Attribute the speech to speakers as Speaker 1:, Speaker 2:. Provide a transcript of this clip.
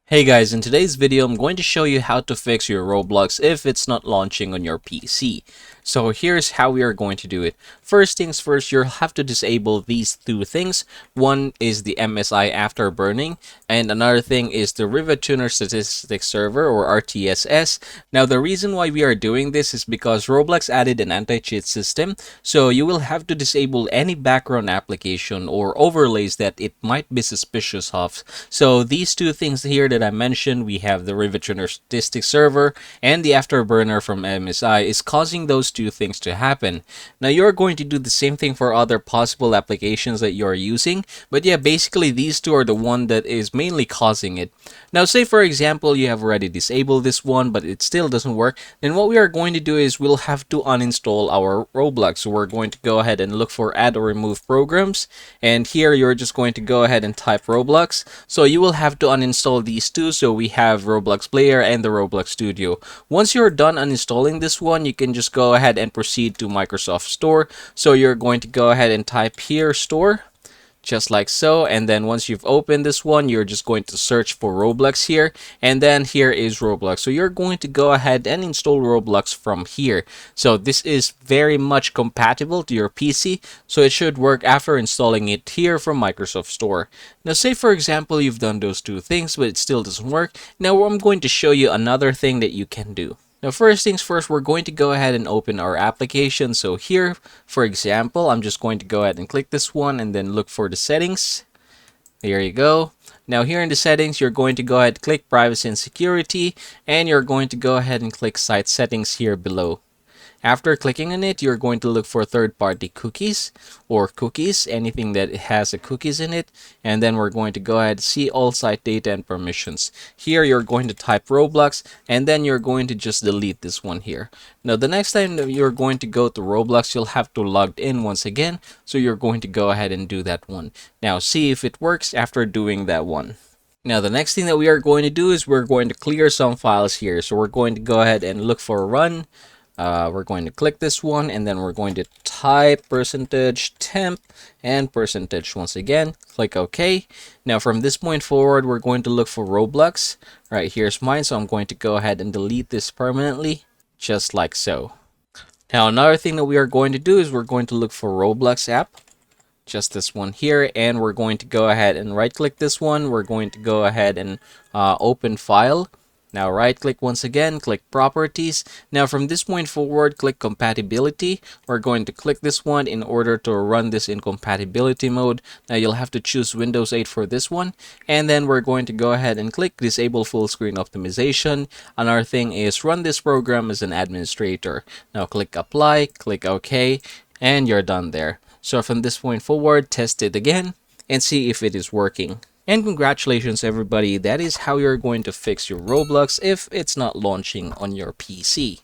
Speaker 1: Hey guys, in today's video I'm going to show you how to fix your Roblox if it's not launching on your PC. So here's how we are going to do it. First things first, you'll have to disable these two things. One is the MSI afterburning, and another thing is the Rivet Tuner Statistics Server, or RTSS. Now the reason why we are doing this is because Roblox added an anti-cheat system, so you will have to disable any background application or overlays that it might be suspicious of. So these two things here that I mentioned, we have the Rivet Tuner Statistics Server and the Afterburner from MSI, is causing those two things to happen. Now you're going to do the same thing for other possible applications that you're using, but yeah, basically these two are the one that is mainly causing it. Now say for example you have already disabled this one but it still doesn't work, then what we are going to do is we'll have to uninstall our Roblox. So we're going to go ahead and look for add or remove programs, and here you're just going to go ahead and type Roblox. So you will have to uninstall these two. So we have Roblox Player and the Roblox Studio. Once you're done uninstalling this one, you can just go ahead and proceed to Microsoft Store. So you're going to go ahead and type here Store, just like so, and then once you've opened this one, you're just going to search for Roblox here, and then here is Roblox. So you're going to go ahead and install Roblox from here. So this is very much compatible to your PC, so it should work after installing it here from Microsoft Store. Now say for example you've done those two things but it still doesn't work. Now I'm going to show you another thing that you can do. Now first things first, we're going to go ahead and open our application. So here, for example, I'm just going to go ahead and click this one and then look for the settings. There you go. Now here in the settings, you're going to go ahead and click privacy and security, and you're going to go ahead and click site settings here below. After clicking on it, you're going to look for third-party cookies or cookies, anything that has a cookies in it, and then we're going to go ahead and see all site data and permissions. Here you're going to type Roblox, and then you're going to just delete this one here. Now the next time that you're going to go to Roblox, you'll have to log in once again, so you're going to go ahead and do that one. Now see if it works after doing that one. Now the next thing that we are going to do is we're going to clear some files here. So we're going to go ahead and look for run. We're going to click this one, and then we're going to type %temp and % once again. Click OK. Now from this point forward, we're going to look for Roblox. Right, here's mine, so I'm going to go ahead and delete this permanently, just like so. Now another thing that we are going to do is we're going to look for Roblox app, just this one here, and we're going to go ahead and right click this one. We're going to go ahead and open file. Now right click once again, click properties. Now from this point forward, click compatibility. We're going to click this one in order to run this in compatibility mode. Now you'll have to choose Windows 8 for this one, and then we're going to go ahead and click disable full screen optimization. Another thing is run this program as an administrator. Now click apply, click OK, and you're done there. So from this point forward, test it again and see if it is working. And congratulations everybody, that is how you're going to fix your Roblox if it's not launching on your PC.